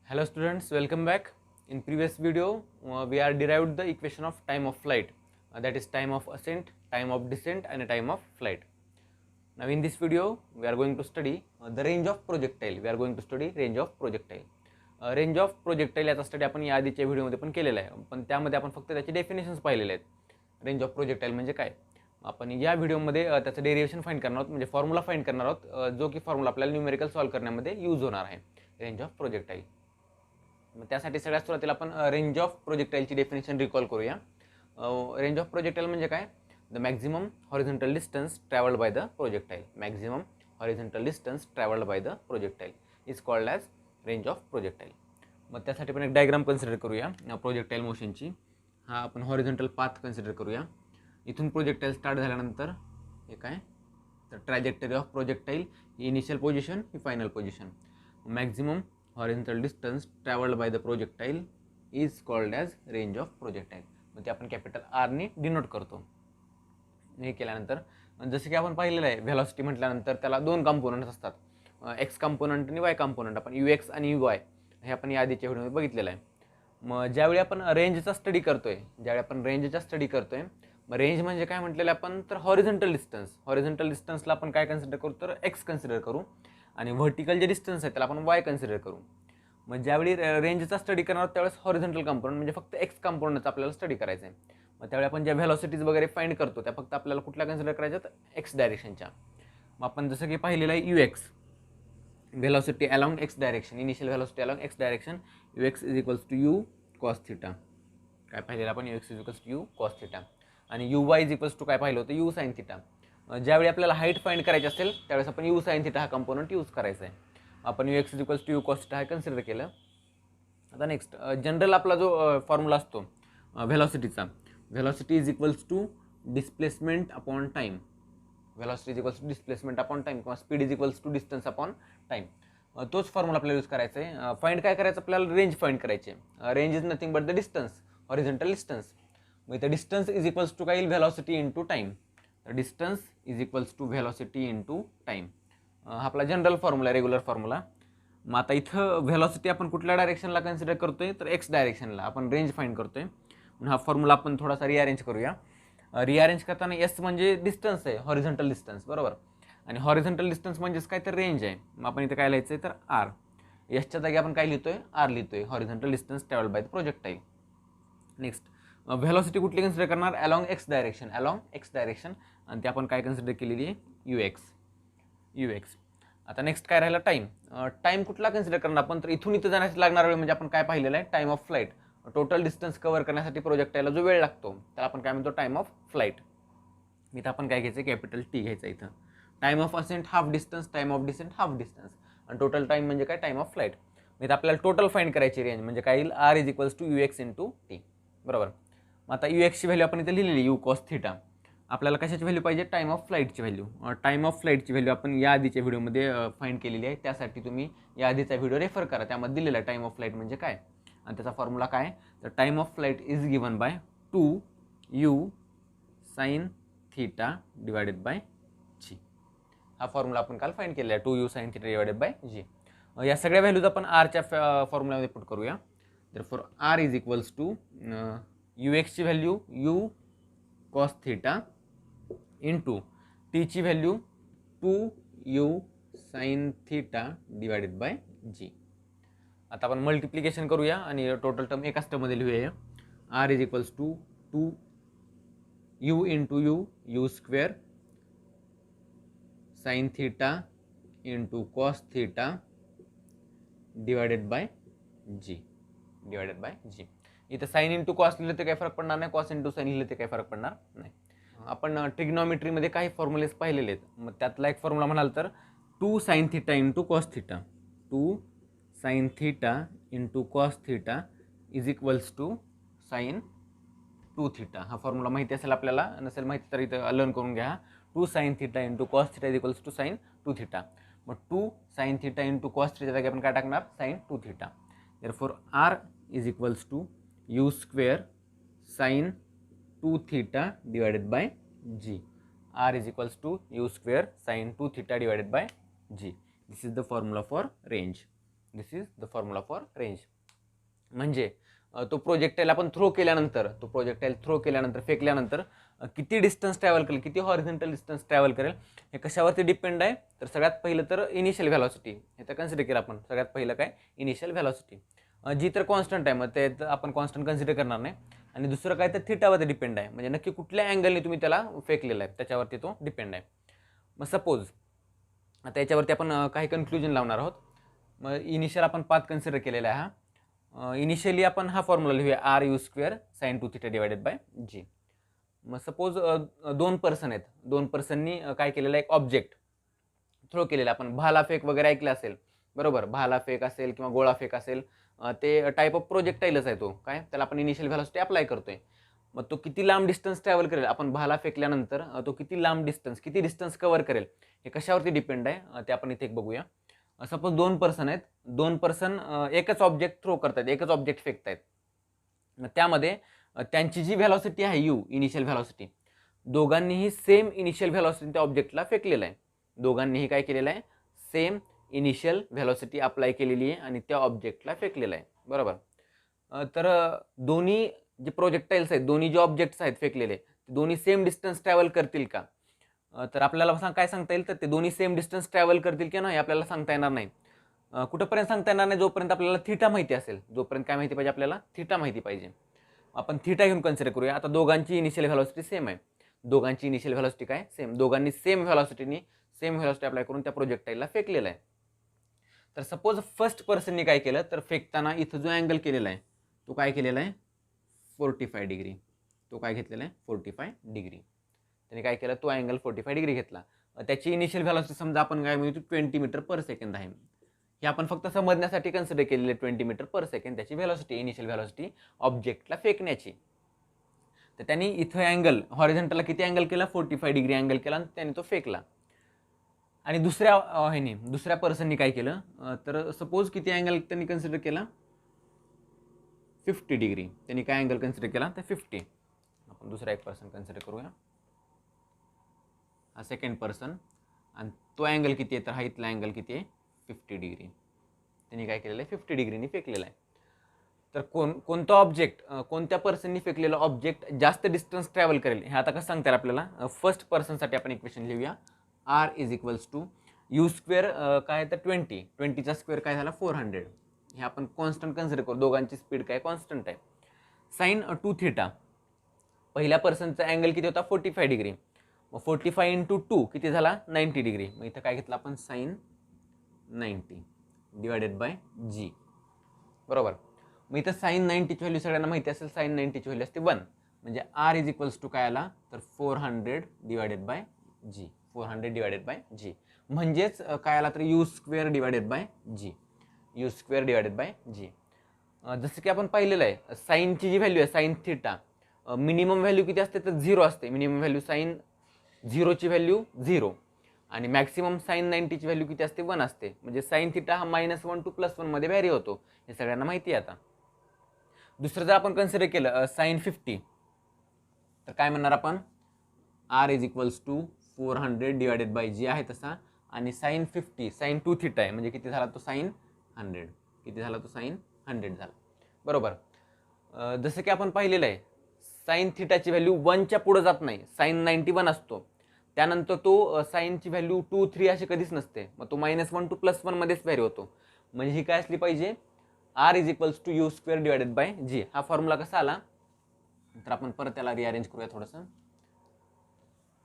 Hello students, welcome back. In previous video, we are derived the equation of time of flight, that is time of ascent, time of descent and time of flight. Now in this video, we are going to study the range of projectile. We are going to study range of projectile. Range of projectile याचा study आपण या आधीच्या व्हिडिओमध्ये पण केलेला आहे, पण त्यामध्ये आपण फक्त त्याचे डेफिनेशन्स पाहिलेले आहेत. रेंज ऑफ प्रोजेक्टाईल म्हणजे काय, आपण या व्हिडिओमध्ये त्याचं डेरिव्हेशन फाइंड करणार आहोत, म्हणजे फॉर्म्युला फाइंड करणार आहोत, जो की फॉर्म्युला आपल्याला न्यूमेरिकल सॉल्व्ह करण्यामध्ये यूज होणार आहे रेंज ऑफ प्रोजेक्टाईल. मग त्यासाठी सगळ्यात सुरुवातीला आपण रेंज ऑफ प्रोजेक्टाईलची डेफिनेशन रिकॉल करूया. रेंज ऑफ प्रोजेक्टाईल म्हणजे काय, the maximum horizontal distance travelled bye the projectile. Maximum horizontal distance travelled bye the projectile is called as range of projectile. मग त्यासाठी पण एक डायग्राम कन्सिडर करूया प्रोजेक्टाईल मोशनची. हा आपण हॉरिझॉन्टल पाथ कन्सिडर करूया. इथून प्रोजेक्टाईल स्टार्ट झाल्यानंतर हे काय, तर trajectory of projectile he initial position he final position. Maximum horizontal distance travelled bye the projectile is called as range of projectile. मग ते आपण कॅपिटल आरने डिनोट करतो. हे केल्यानंतर जसं की आपण पाहिलेलं आहे, व्हेलॉसिटी म्हटल्यानंतर त्याला दोन कंपोनंट्स असतात, एक्स कंपोनंट आणि वाय कंपोनंट. आपण यू एक्स आणि यू वाय हे आपण या आधीच्या व्हिडिओमध्ये बघितलेलं आहे. मग ज्यावेळी आपण रेंजचा स्टडी करतोय, मग रेंज म्हणजे काय म्हटलेलं आपण, तर हॉरिझॉन्टल डिस्टन्सला आपण काय कन्सिडर करू, तर एक्स कन्सिडर करू, आणि व्हर्टिकल जे डिस्टन्स आहे त्याला आपण वाय कन्सिडर करू. मग ज्यावेळी रेंजचा स्टडी करणार त्यावेळेस हॉरिझॉन्टल कंपोनंट म्हणजे फक्त एक्स कंपोनंटचा आपल्याला स्टडी करायचा आहे. मग त्यावेळी आपण ज्या व्हेलॉसिटीज वगैरे फाइंड करतो त्या फक्त आपल्याला कुठल्या कन्सिडर करायच्या, तर एक्स डायरेक्शनच्या. मग आपण जसं की पाहिलेलं आहे you x, velocity along x direction, initial velocity along x direction, ux is equals to u cos theta. काय पाहिलेलं आपण, ux is equals to u cos theta, आणि uy is equals to काय पाहिलं होतं, u sin theta. ज्यावेळी आपल्याला height find करायची असेल त्यावेळेस आपण u sin theta हा कंपोनंट यूज करायचा आहे. आपण ux is equals to u cos theta हे कन्सिडर केलं. आता नेक्स्ट जनरल आपला जो फॉर्म्युला असतो व्हेलॉसिटीचा, velocity is equals to displacement upon time. Velocity is equals to displacement upon time किंवा speed is equals to distance upon time. तोच formula आपल्याला यूज करायचा आहे. फाइंड काय करायचं, आपल्याला रेंज फाइंड करायची आहे. Range is nothing but the distance, horizontal distance. मग इथं डिस्टन्स इज इक्वल्स टू काय येईल, व्हेलॉसिटी इंटू टाईम. तर distance is equals to velocity into time. हा आपला जनरल फॉर्म्युला, रेग्युलर फॉर्म्युला. मग आता इथं व्हेलॉसिटी आपण कुठल्या डायरेक्शनला कन्सिडर करतोय, तर एक्स डायरेक्शनला आपण रेंज फाइंड करतोय. म्हणून हा फॉर्म्युला आपण थोडासा रिअरेंज करूया. रिअरेंज करताना एस म्हणजे डिस्टन्स आहे, हॉरिझॉन्टल डिस्टन्स, बरोबर. आणि हॉरिझॉन्टल डिस्टन्स म्हणजेच काय, तर रेंज आहे. मग आपण इथं काय लिहायचं आहे, तर आर. एसच्या जागी आपण काय लिहितोय, आर लिहितोय, horizontal distance travelled bye the projectile. Next velocity कुठली कन्सिडर करणार, अलॉंग एक्स डायरेक्शन, आणि ते आपण काय कन्सिडर केलेली आहे, यू एक्स. आता नेक्स्ट काय राहिला, टाईम कुठला कन्सिडर करणार आपण, तर इथून इथं जाण्यासाठी लागणार वेळ म्हणजे आपण काय पाहिलेलं आहे, time of flight. Total distance cover करण्यासाठी प्रोजेक्टाईलला जो वेळ लागतो त्याला आपण काय म्हणतो, टाईम ऑफ फ्लाईट. इथं आपण काय घ्यायचं, कॅपिटल टी घ्यायचं. इथं time of ascent half distance, time of descent half distance, आणि टोटल टाईम म्हणजे काय, टाईम ऑफ फ्लाईट. इथं आपल्याला टोटल फाइंड करायची रेंज म्हणजे काय येईल, R is equals to U X into T, बरोबर. मग आता यू एक्सची व्हॅल्यू आपण इथे लिहिलेली, यू कॉस थिटा. आपल्याला कशाची व्हॅल्यू पाहिजे, टाईम ऑफ फ्लाईटची व्हॅल्यू. टाईम ऑफ फ्लाईटची व्हॅल्यू आपण या आधीच्या व्हिडिओमध्ये फाइंड केलेली आहे, त्यासाठी तुम्ही या आधीचा व्हिडिओ रेफर करा, त्यामध्ये दिलेला आहे टाईम ऑफ फ्लाईट म्हणजे काय. आणि त्याचा फॉर्म्युला काय, तर time of flight is given by 2u sine theta divided by G. हा फॉर्म्युला आपण काल फाइंड केलेला आहे, 2u sine theta divided by G. या सगळ्या व्हॅल्यूज आपण आरच्या फॉर्म्युलामध्ये पुट करूया. तर for R is equals to u एक्सची value u cos theta into टीची value 2u sine theta divided by G. आता आपण मल्टिप्लिकेशन करूया आणि टोटल टर्म एकाच टर्ममध्ये लिहूया. R is equals to 2u into u square sine theta into cos theta divided by G. इथं sine into cos लिहिलं तर काही फरक पडणार नाही, कॉस इंटू साइन लिहिलं तर काही फरक पडणार नाही. आपण ट्रिग्नॉमेट्रीमध्ये काही फॉर्म्युलेस पाहिलेले आहेत. मग त्यातला एक फॉर्म्युला म्हणाल तर 2 sine theta into cos theta, 2 sine theta into cos theta is equals to sine 2 theta. हा फॉर्म्युला माहिती असेल आपल्याला, नसेल माहिती तर इथं लर्न करून घ्या. 2 sine theta into cos theta is equals to sine 2 theta. मग 2 sine theta into cos theta जागी आपण काय टाकणार, sine 2 theta. Therefore R is equals to you square sine 2 theta divided by G. R is equals to you square sine 2 theta divided by G. This is the formula for range. This is the formula for range. म्हणजे तो projectile आपण throw केल्यानंतर, फेकल्यानंतर किती distance travel करेल, किती horizontal distance travel करेल, हे कशावरती depend आहे. तर सगळ्यात पहिलं तर इनिशियल व्हॅलॉसिटी, हे तर कन्सिडर केलं आपण. सगळ्यात पहिलं काय, इनिशियल व्हॅलॉसिटी, जी तर कॉन्स्टंट आहे, मग ते आपण कॉन्स्टंट कन्सिडर करणार नाही. आणि दुसरं काय तर थिटावरती डिपेंड आहे, म्हणजे नक्की कुठल्या अँगलने तुम्ही त्याला फेकलेला आहे त्याच्यावरती तो डिपेंड आहे. मग सपोज आता याच्यावरती आपण काही कन्क्लुजन लावणार आहोत. मग इनिशियल आपण पाथ कन्सिडर केलेला आहे. इनिशियली आपण हा फॉर्म्युला लिहूया, R u square sine 2θ divided by G. मग सपोज 2 पर्सन आहेत, 2 पर्सननी काय केलेलं आहे, एक ऑब्जेक्ट थ्रो केलेला. आपण भाला फेक वगैरे ऐकलं असेल, बरोबर. भाला फेक असेल किंवा गोळा फेक असेल, ते टाईप ऑफ प्रोजेक्टाईलच आहे तो. काय त्याला आपण इनिशियल व्हॅलॉसिटी अप्लाय करतोय. मग तो किती लांब डिस्टन्स ट्रॅव्हल करेल, आपण भाला फेकल्यानंतर तो किती लांब डिस्टन्स, किती डिस्टन्स कव्हर करेल, हे कशावरती डिपेंड आहे ते आपण इथे एक बघूया. सपोज 2 पर्सन आहेत, 2 पर्सन एकच ऑब्जेक्ट थ्रो करतात, एकच ऑब्जेक्ट फेकतायत. मग त्यामध्ये त्यांची जी व्हॅलॉसिटी आहे यू, इनिशियल व्हॅलॉसिटी, दोघांनीही सेम इनिशियल व्हॅलॉसिटी त्या ऑब्जेक्टला फेकलेलं आहे. दोघांनीही काय केलेलं आहे, सेम इनिशियल व्हॅलॉसिटी अप्लाय केलेली आहे आणि त्या ऑब्जेक्टला फेकलेलं आहे, बरोबर. तर दोन्ही जे प्रोजेक्टाईल्स आहेत, दोन्ही जे ऑब्जेक्ट्स आहेत फेकलेले, दोन्ही सेम डिस्टन्स ट्रॅव्हल करतील का, तर आपल्याला काय सांगता येईल, तर ते दोन्ही सेम डिस्टन्स ट्रॅव्हल करतील की नाही आपल्याला सांगता येणार नाही. कुठंपर्यंत सांगता येणार नाही, जोपर्यंत आपल्याला थिटा माहिती असेल. जोपर्यंत काय माहिती पाहिजे आपल्याला, थिटा माहिती पाहिजे. आपण थिटा घेऊन कन्सिडर करूया. आता दोघांची इनिशियल व्हॅलॉसिटी सेम आहे, दोघांची इनिशियल व्हॅलॉसिटी काय सेम, दोघांनी सेम व्हॅलॉसिटी अप्लाय करून त्या प्रोजेक्टाईलला फेकलेला आहे. तर सपोज फर्स्ट पर्सननी काय केलं, तर फेकताना इथं जो अँगल केलेला आहे तो काय केलेला आहे, 45 डिग्री. तो काय घेतलेला आहे, 45 डिग्री. त्याने काय केलं, तो अँगल 45 डिग्री घेतला. त्याची इनिशियल व्हॅलॉसिटी समजा आपण काय म्हणतो 20 मीटर पर सेकंद आहे. हे आपण फक्त समजण्यासाठी कन्सिडर केलेले 20 मीटर पर सेकंड त्याची व्हॅलॉसिटी, इनिशियल व्हॅलॉसिटी ऑब्जेक्टला फेकण्याची. तर त्यांनी इथं अँगल हॉरिझॉन्टलला किती अँगल केला, 45 डिग्री अँगल केला आणि त्याने तो फेकला. आणि दुसऱ्या पर्सननी काय केलं, तर सपोज किती अँगल त्यांनी कन्सिडर केला, 50 डिग्री. त्यांनी काय अँगल कन्सिडर केला, तर 50. आपण दुसरा एक पर्सन कन्सिडर करूया, हा सेकंड पर्सन, आणि तो अँगल किती आहे, तर हा इथला अँगल किती आहे, 50 डिग्री. त्यांनी काय केलेलं आहे, 50 डिग्रीनी फेकलेला आहे. तर कोणता ऑब्जेक्ट, कोणत्या पर्सननी फेकलेला ऑब्जेक्ट जास्त डिस्टन्स ट्रॅव्हल करेल, हे आता कसं सांगता येईल आपल्याला. फर्स्ट पर्सनसाठी आपण इक्वेशन लिहूया, R is equals to you square, काय तर 20चा स्क्वेअर काय झाला, 400. हे आपण कॉन्स्टंट कन्सिडर करू, दोघांची स्पीड काय कॉन्स्टंट आहे. साइन 2θ, पहिल्या पर्सनचा अँगल किती होता, 45 डिग्री. मग 45 इंटू 2 किती झाला, 90 डिग्री. मग इथं काय घेतलं आपण, साइन 90 डिवायडेड बाय जी, बरोबर. मग इथं साइन 90ची व्हॅल्यू सगळ्यांना माहिती असेल, साइन 90ची व्हॅल्यू असते 1. म्हणजे आर इज इक्वल्स टू काय आला, तर 400 divided by G, 400 divided by G. म्हणजेच काय आला, तर u square divided by G, u square divided by G. जसं की आपण पाहिलेलं आहे, साईनची जी व्हॅल्यू आहे, साइन थिटा, मिनिमम व्हॅल्यू किती असते, तर 0 असते. मिनिमम व्हॅल्यू साइन 0ची व्हॅल्यू 0 आणि मॅक्सिमम साइन 90ची व्हॅल्यू किती असते, 1 असते. म्हणजे साइन थिटा हा -1 टू +1 मध्ये व्हॅरी होतो, हे सगळ्यांना माहिती आहे. आता दुसरं जर आपण कन्सिडर केलं साइन 50, तर काय म्हणणार आपण, R is equals to 400 divided by G आहे तसा, आणि साइन 50 साइन 2θ आहे, म्हणजे किती झाला तो, साइन 100. किती झाला तो, साइन 100 झाला, बरोबर. जसं की आपण पाहिलेलं आहे, साइन थिटाची व्हॅल्यू 1च्या पुढे जात नाही, साइन 91 असतो. त्यानंतर तो साइनची व्हॅल्यू 2, 3 अशी कधीच नसते. मग तो -1 टू +1 मध्येच व्हॅरी होतो. म्हणजे ही काय असली पाहिजे, R is equals to you square divided by G. हा फॉर्म्युला कसा आला, तर आपण परत त्याला रिअरेंज करूया थोडंसं.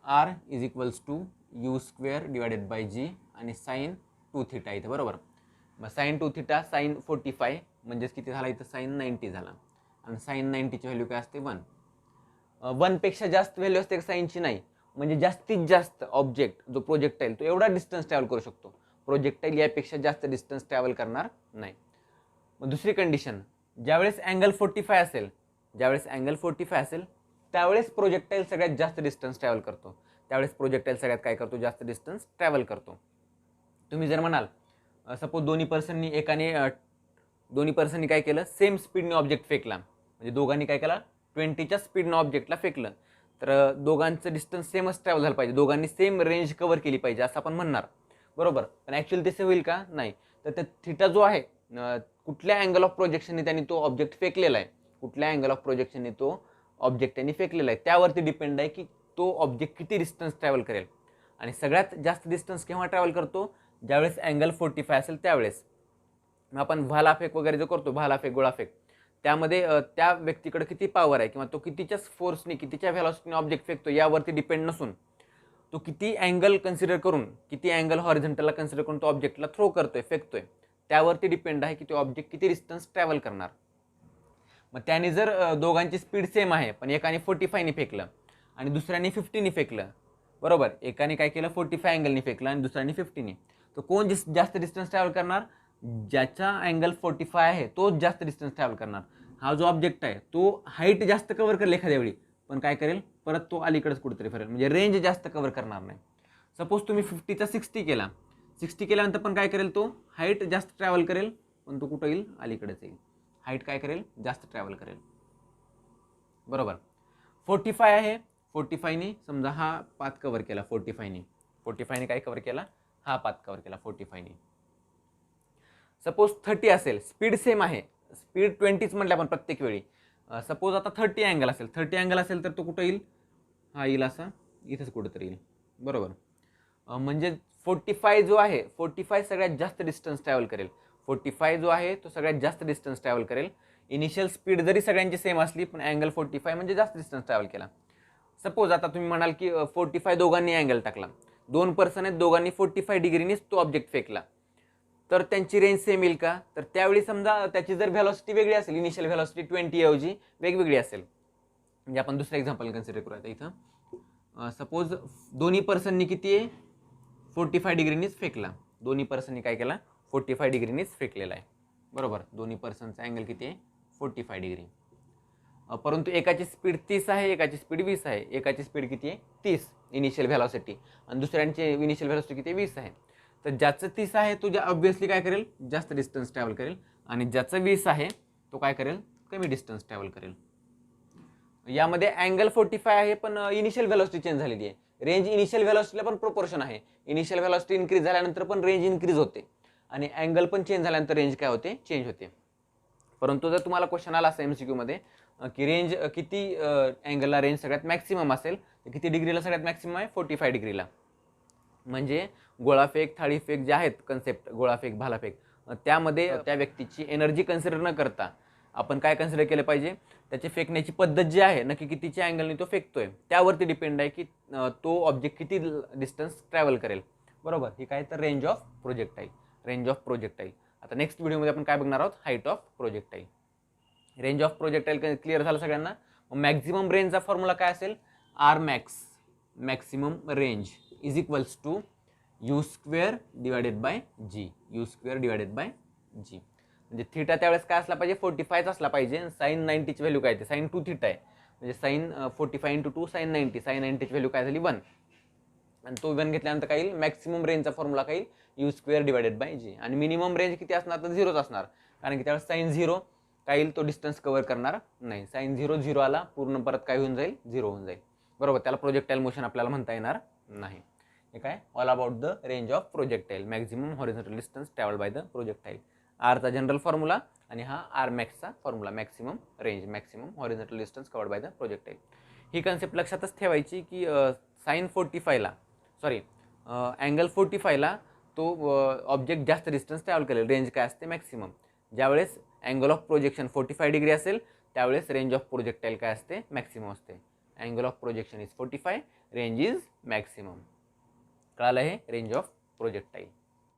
R is equals to you square divided by G आणि साइन 2θ इथे, बरोबर. मग साइन 2θ साइन 45, म्हणजेच किती झाला इथं, साइन 90 झाला. आणि साइन 90ची व्हॅल्यू काय असते, 1. 1 पेक्षा जास्त व्हॅल्यू असते साइनची, नाही. म्हणजे जास्तीत जास्त ऑब्जेक्ट जो प्रोजेक्टाईल तो एवढा डिस्टन्स ट्रॅव्हल करू शकतो, प्रोजेक्टाईल यापेक्षा जास्त डिस्टन्स ट्रॅव्हल करणार नाही. मग दुसरी कंडिशन, ज्यावेळेस अँगल 45 असेल, त्यावेळेस प्रोजेक्टाईल सगळ्यात जास्त डिस्टन्स ट्रॅव्हल करतो. त्यावेळेस प्रोजेक्टाईल सगळ्यात काय करतो, जास्त डिस्टन्स ट्रॅव्हल करतो. तुम्ही जर म्हणाल सपोज दोन्ही पर्सननी काय केलं, सेम स्पीडने ऑब्जेक्ट फेकला, म्हणजे दोघांनी काय केला, 20च्या स्पीडनं ऑब्जेक्टला फेकलं, तर दोघांचं डिस्टन्स सेमच ट्रॅव्हल झालं पाहिजे, दोघांनी सेम रेंज कव्हर केली पाहिजे असं आपण म्हणणार, बरोबर. पण ॲक्च्युअली तसे होईल का, नाही. तर त्या थिटा जो आहे कुठल्या अँगल ऑफ प्रोजेक्शनने त्यांनी तो ऑब्जेक्ट फेकलेला आहे, कुठल्या अँगल ऑफ प्रोजेक्शनने तो ऑब्जेक्ट त्यांनी फेकलेला आहे त्यावरती डिपेंड आहे की तो ऑब्जेक्ट किती डिस्टन्स ट्रॅव्हल करेल. आणि सगळ्यात जास्त डिस्टन्स केव्हा ट्रॅव्हल करतो, ज्यावेळेस अँगल 45 असेल त्यावेळेस. मग आपण भालाफेक वगैरे जो करतो, भालाफेक गोळाफेक, त्यामध्ये त्या व्यक्तीकडे किती पॉवर आहे किंवा तो कितीच्या फोर्सने कितीच्या व्हेलॉसिटीने ऑब्जेक्ट फेकतो यावरती डिपेंड नसून तो किती अँगल कन्सिडर करून, किती अँगल हॉरिझॉन्टलला कन्सिडर करून तो ऑब्जेक्टला थ्रो करतोय, फेकतोय, त्यावरती डिपेंड आहे की तो ऑब्जेक्ट किती डिस्टन्स ट्रॅव्हल करणार. मग त्याने जर दोघांची स्पीड सेम आहे पण एकाने 45ने फेकलं आणि दुसऱ्याने 50ने फेकलं, बरोबर, एकाने काय केलं 45 अँगलने फेकलं आणि दुसऱ्याने 50ने, तर कोण जास्त डिस्टन्स ट्रॅव्हल करणार, ज्याचा अँगल 45 आहे तोच जास्त डिस्टन्स ट्रॅव्हल करणार. हा जो ऑब्जेक्ट आहे तो हाईट जास्त कव्हर करेल एखाद्या वेळी, पण काय करेल परत तो अलीकडेच कुठेतरी फिरेल, म्हणजे रेंज जास्त कव्हर करणार नाही. सपोज तुम्ही 50चा 60 केला, 60 केल्यानंतर पण काय करेल, तो हाईट जास्त ट्रॅव्हल करेल पण तो कुठं येईल, अलीकडेच येईल. हाईट काय करेल, जास्त ट्रॅव्हल करेल, बरोबर. 45 आहे, 45ने समजा हा पाथ कव्हर केला, 45ने काय कव्हर केला, हा पाथ कव्हर केला 45ने. सपोज 30 असेल, स्पीड सेम आहे, स्पीड 20च म्हटलं आपण प्रत्येक वेळी. सपोज आता 30 अँगल असेल तर तो कुठं येईल, हा येईल असा, इथंच कुठंतरी येईल, बरोबर. म्हणजे 45 जो आहे, 45 सगळ्यात जास्त डिस्टन्स ट्रॅव्हल करेल. 45 जो आहे तो सगळ्यात जास्त डिस्टन्स ट्रॅव्हल करेल. इनिशियल स्पीड जरी सगळ्यांची सेम असली पण अँगल 45 म्हणजे जास्त डिस्टन्स ट्रॅव्हल केला. सपोज आता तुम्ही म्हणाल की 45 दोघांनी अँगल टाकला, 2 पर्सन आहेत, दोघांनी 45 डिग्रीनीच तो ऑब्जेक्ट फेकला, तर त्यांची रेंज सेम येईल का, तर त्यावेळी समजा त्याची जर व्हेलॉसिटी वेगळी असेल, इनिशियल व्हेलॉसिटी 20 ऐवजी वेगवेगळी असेल. म्हणजे आपण दुसरं एक्झाम्पल कन्सिडर करूया इथं. सपोज दोन्ही पर्सननी किती आहे, 45 डिग्रीनीच फेकला, दोन्ही पर्सननी काय केला, 45 डिग्रीनीच फेकलेला आहे, बरोबर. दोन्ही पर्सनचा अँगल किती आहे, 45 डिग्री. परंतु एकाची स्पीड 30 आहे, एकाची स्पीड 20 आहे. एकाची स्पीड किती आहे, 30 इनिशियल व्हेलॉसिटी, आणि दुसऱ्यांची इनिशियल व्हेलॉसिटी किती आहे, 20 आहे. तर ज्याचं 30 आहे तो ऑब्व्हियसली काय करेल, जास्त डिस्टन्स ट्रॅव्हल करेल, आणि ज्याचं 20 आहे तो काय करेल, कमी डिस्टन्स ट्रॅव्हल करेल. यामध्ये अँगल 45 आहे पण इनिशियल व्हेलॉसिटी चेंज झालेली आहे. रेंज इनिशियल व्हेलॉसिटीला पण प्रोपोर्शन आहे. इनिशियल व्हेलॉसिटी इन्क्रीज झाल्यानंतर पण रेंज इन्क्रीज होते आणि अँगल पण चेंज झाल्यानंतर रेंज काय होते, चेंज होते. परंतु जर तुम्हाला क्वेश्चन आला असा MCQ मध्ये की रेंज किती अँगलला रेंज सगळ्यात मॅक्सिमम असेल, तर किती डिग्रीला सगळ्यात मॅक्सिमम आहे, 45 डिग्रीला. म्हणजे गोळाफेक, थाळीफेक जे आहेत कन्सेप्ट, गोळाफेक, भालाफेक, त्यामध्ये त्या व्यक्तीची एनर्जी कन्सिडर न करता आपण काय कन्सिडर केलं पाहिजे, त्याची फेकण्याची पद्धत जी आहे, नक्की कितीच्या अँगलने तो फेकतोय त्यावरती डिपेंड आहे की तो ऑब्जेक्ट किती डिस्टन्स ट्रॅव्हल करेल, बरोबर. ही काय तर range of projectile, range of projectile. आता नेक्स्ट व्हिडिओमध्ये आपण काय बघणार आहोत, height of projectile. Range of projectile clear झालं सगळ्यांना. मॅक्झिमम रेंजचा फॉर्म्युला काय असेल, R max, maximum range is equals to u² divided by g, u² divided by g. म्हणजे थीटा त्यावेळेस काय असला पाहिजे, 45 असला पाहिजे. साइन 90ची व्हॅल्यू काय, ते साइन 2 थीटा आहे, म्हणजे साइन 45 × 2 साइन 90, साइन 90ची व्हॅल्यू काय झाली 1, आणि तो 1 घेतल्यानंतर काय येईल, मॅक्सिमम रेंजचा फॉर्म्युला काय येईल, u² डिवायडेड बाय g. आणि मिनिमम रेंज किती असणार, तर 0च असणार, कारण की त्यावेळेस साइन 0 काय येईल, तो डिस्टन्स कव्हर करणार नाही. साइन 0 0 आला, पूर्ण परत काय होऊन जाईल, 0 होऊन जाईल, बरोबर. त्याला प्रोजेक्टाईल मोशन आपल्याला म्हणता येणार नाही. हे काय, all about the range of projectile, maximum horizontal distance travel by the projectile. आरचा जनरल फॉर्म्युला आणि हा आर मॅक्सचा formula, maximum range, maximum horizontal distance covered by the projectile. ही कन्सेप्ट लक्षातच ठेवायची की साइन 45ला, सॉरी अँगल 45ला तो ऑब्जेक्ट जास्त डिस्टन्स ट्रॅव्हल करेल, रेंज काय असते, मॅक्सिमम. ज्यावेळेस अँगल ऑफ प्रोजेक्शन 45 डिग्री असेल त्यावेळेस रेंज ऑफ प्रोजेक्टाईल काय असते, मॅक्सिमम असते. Angle of projection is 45, range is maximum. कळालं हे रेंज ऑफ प्रोजेक्टाईल.